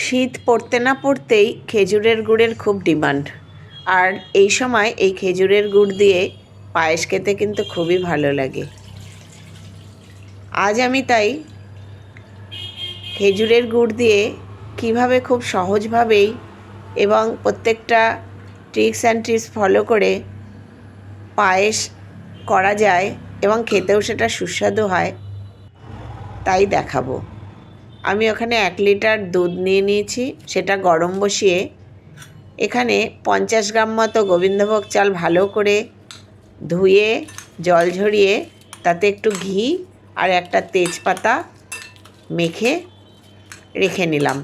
শীত পড়তে না পড়তেই খেজুরের গুড়ের খুব ডিমান্ড। আর এই সময় এই খেজুরের গুড় দিয়ে পায়েস খেতে কিন্তু খুবই ভালো লাগে। আজ আমি তাই খেজুরের গুড় দিয়ে কিভাবে খুব সহজভাবেই এবং প্রত্যেকটা ট্রিক্স অ্যান্ড টিপস ফলো করে পায়েস করা যায় এবং খেতেও সেটা সুস্বাদু হয় তাই দেখাবো। আমি ওখানে 1 লিটার দুধ নিয়ে নিয়েছি, সেটা গরম বসিয়ে এখানে 50 গ্রাম মতো গোবিন্দভোগ চাল ভালো করে ধুয়ে জল ঝরিয়ে তাতে একটু ঘি আর একটা তেজপাতা মেখে রেখে নিলাম।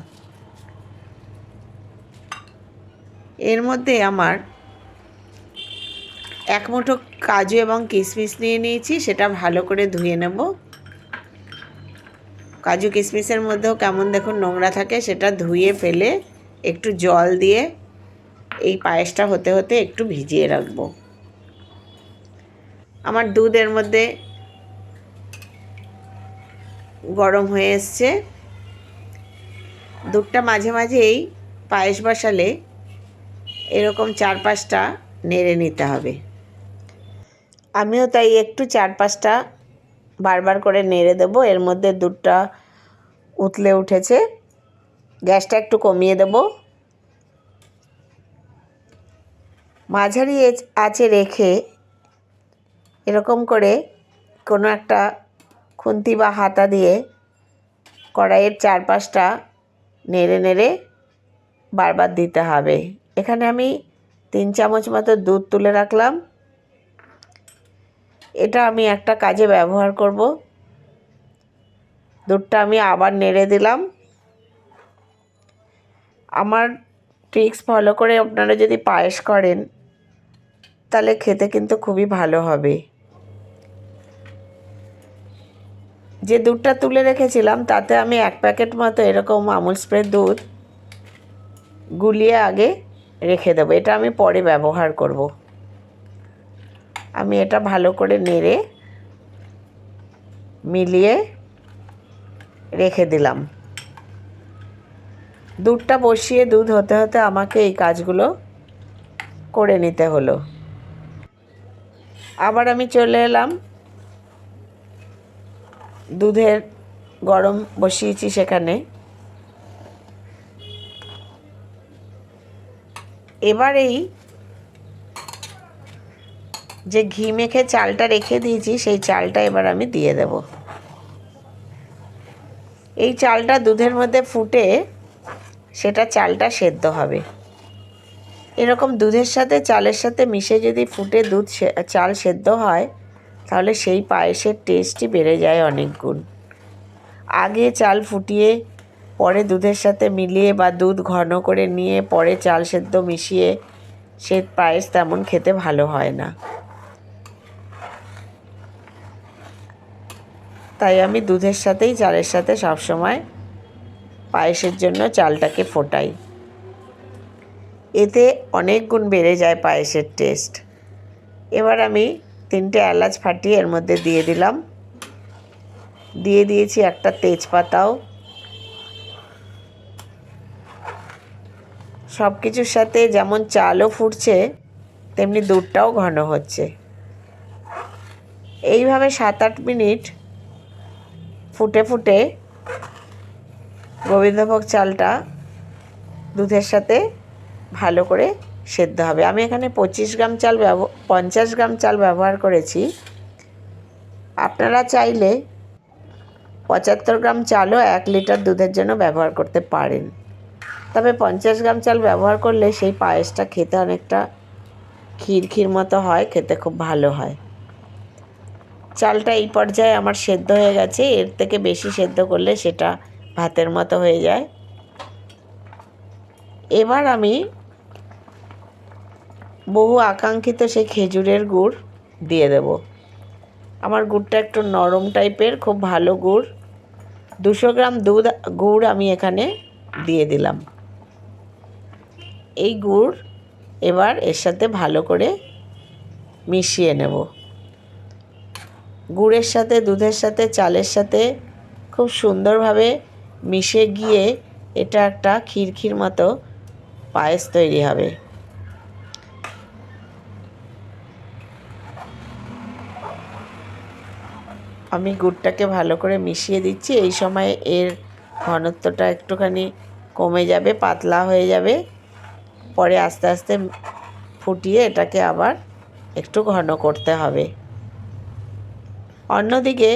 এর মধ্যে আমার 1 মুঠো কাজু এবং কিশমিশ নিয়ে নিয়েছি, সেটা ভালো করে ধুয়ে নেব। কাজু কিশমিশের মধ্যেও কেমন দেখুন নোংরা থাকে, সেটা ধুয়ে ফেলে একটু জল দিয়ে এই পায়েসটা হতে হতে একটু ভিজিয়ে রাখবো। আমার দুধ এর মধ্যে গরম হয়ে এসছে। দুধটা মাঝে মাঝেই পায়েস বসালে এরকম 4-5টা নেড়ে নিতে হবে। আমিও তাই একটু 4-5টা বারবার করে নেড়ে দেব। এর মধ্যে দুধটা উতলে উঠেছে, গ্যাসটা একটু কমিয়ে দেব। মাঝারি আঁচে রেখে এরকম করে কোনো একটা খুন্তি বা হাতা দিয়ে কড়াইয়ের 4-5টা নেড়ে নেড়ে বারবার দিতে হবে। এখানে আমি 3 চামচ মতো দুধ তুলে রাখলাম। এটা আমি একটা কাজে ব্যবহার করব। দুধটা আমি আবার নেড়ে দিলাম। আমার ট্রিক্স ফলো করে আপনারা যদি পায়েস করেন তাহলে খেতে কিন্তু খুবই ভালো হবে। যে দুধটা তুলে রেখেছিলাম তাতে আমি 1 প্যাকেট মতো এরকম আমুল স্প্রে দুধ গুলিয়ে আগে রেখে দেবো। এটা আমি পরে ব্যবহার করব। আমি এটা ভালো করে নেড়ে মিলিয়ে রেখে দিলাম। দুধটা বসিয়ে দুধ হতে হতে আমাকে এই কাজগুলো করে নিতে হলো। আবার আমি চলে এলাম, দুধের গরম বসিয়েছি সেখানে। এবার এই যে ঘি মেখে চালটা রেখে দিয়েছি সেই চালটা এবার আমি দিয়ে দেব। এই চালটা দুধের মধ্যে ফুটে সেটা চালটা সেদ্ধ হবে। এরকম দুধের সাথে চালের সাথে মিশে যদি ফুটে চাল সেদ্ধ হয় তাহলে সেই পায়েসের টেস্টই বেড়ে যায় অনেক গুণ। আগে চাল ফুটিয়ে পরে দুধের সাথে মিলিয়ে বা দুধ ঘন করে নিয়ে পরে চাল সেদ্ধ মিশিয়ে সে পায়েস তেমন খেতে ভালো হয় না। তাই আমি দুধের সাথেই চালের সাথে সবসময় পায়েসের জন্য চালটাকে ফোটাই। এতে অনেক গুণ বেড়ে যায় পায়েসের টেস্ট। এবার আমি 3টে এলাচ ফাটিয়ে এর মধ্যে দিয়ে দিলাম। দিয়ে দিয়েছি একটা তেজপাতাও। সব কিছুর সাথে যেমন চালও ফুটছে তেমনি দুধটাও ঘন হচ্ছে। এইভাবে 7-8 মিনিট ফুটে ফুটে গোবিন্দভোগ চালটা দুধের সাথে ভালো করে সেদ্ধ হবে। আমি এখানে 50 গ্রাম চাল ব্যবহার করেছি। আপনারা চাইলে 75 গ্রাম চালও 1 লিটার দুধের জন্য ব্যবহার করতে পারেন। তবে 50 গ্রাম চাল ব্যবহার করলে সেই পায়েসটা খেতে অনেকটা ক্ষীর মতো হয়, খেতে খুব ভালো হয়। চালটা এই পর্যায়ে আমার সেদ্ধ হয়ে গেছে। এর থেকে বেশি সেদ্ধ করলে সেটা ভাতের মতো হয়ে যায়। এবার আমি বহু আকাঙ্ক্ষিত সেই খেজুরের গুড় দিয়ে দেব। আমার গুড়টা একটু নরম টাইপের, খুব ভালো গুড়। 200 গ্রাম গুড় আমি এখানে দিয়ে দিলাম। এই গুড় এবার এর সাথে ভালো করে মিশিয়ে নেব। গুড়ের সাথে দুধের সাথে চালের সাথে খুব সুন্দরভাবে মিশে গিয়ে এটা একটা ক্ষীর মতো পায়েস তৈরি হবে। আমি গুড়টাকে ভালো করে মিশিয়ে দিচ্ছি। এই সময় এর ঘনত্বটা একটুখানি কমে যাবে, পাতলা হয়ে যাবে। পরে আস্তে আস্তে ফুটিয়ে এটাকে আবার একটু ঘন করতে হবে। অন্যদিকে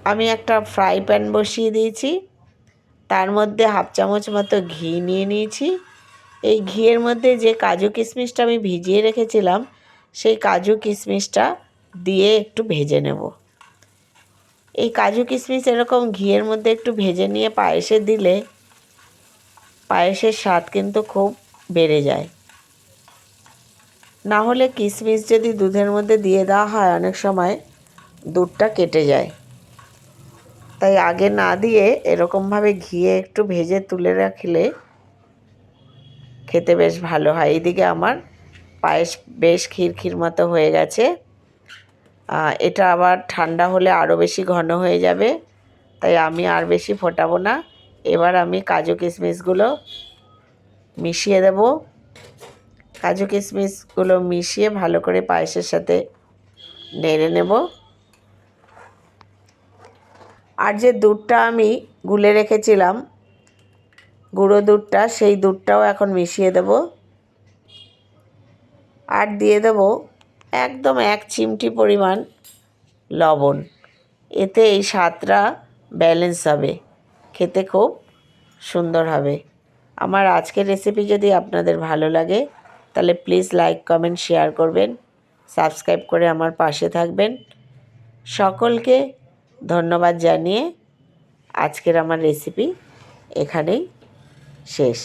আমি একটা ফ্রাই প্যান বসিয়ে দিয়েছি। তার মধ্যে হাফ চামচ মতো ঘি নিয়ে নিয়েছি। এই ঘিয়ের মধ্যে যে কাজু কিশমিশটা আমি ভিজিয়ে রেখেছিলাম, সেই কাজু কিশমিশটা দিয়ে একটু ভেজে নেব। এই কাজু কিশমিশ এরকম ঘিয়ের মধ্যে একটু ভেজে নিয়ে পায়েসে দিলে পায়েসের স্বাদ কিন্তু খুব বেড়ে যায়। না হলে কিশমিশ যদি দুধের মধ্যে দিয়ে দেওয়া হয়, অনেক সময় দুধটা কেটে যায়। তাই আগে না দিয়ে এরকমভাবে ঘিয়ে একটু ভেজে তুলে রাখলে খেতে বেশ ভালো হয়। এইদিকে আমার পায়েস বেশ ক্ষীর মতো হয়ে গেছে। এটা আবার ঠান্ডা হলে আরও বেশি ঘন হয়ে যাবে, তাই আমি আর বেশি ফোটাবো না। এবার আমি কাজু কিশমিশগুলো মিশিয়ে দেব। কাজু কিশমিশগুলো মিশিয়ে ভালো করে পায়েসের সাথে নেড়ে নেব। আর যে দুধটা আমি গুলে রেখেছিলাম, গুঁড়ো দুধটা, সেই দুধটাও এখন মিশিয়ে দেব। আর দিয়ে দেব একদম 1 চিমটি পরিমাণ লবণ। এতে এই স্বাদটা ব্যালেন্স হবে, খেতে খুব সুন্দর হবে। আমার আজকের রেসিপি যদি আপনাদের ভালো লাগে তাহলে প্লিজ লাইক, কমেন্ট, শেয়ার করবেন, সাবস্ক্রাইব করে আমার পাশে থাকবেন। সকলকে ধন্যবাদ জানিয়ে আজকের আমার রেসিপি এখানেই শেষ।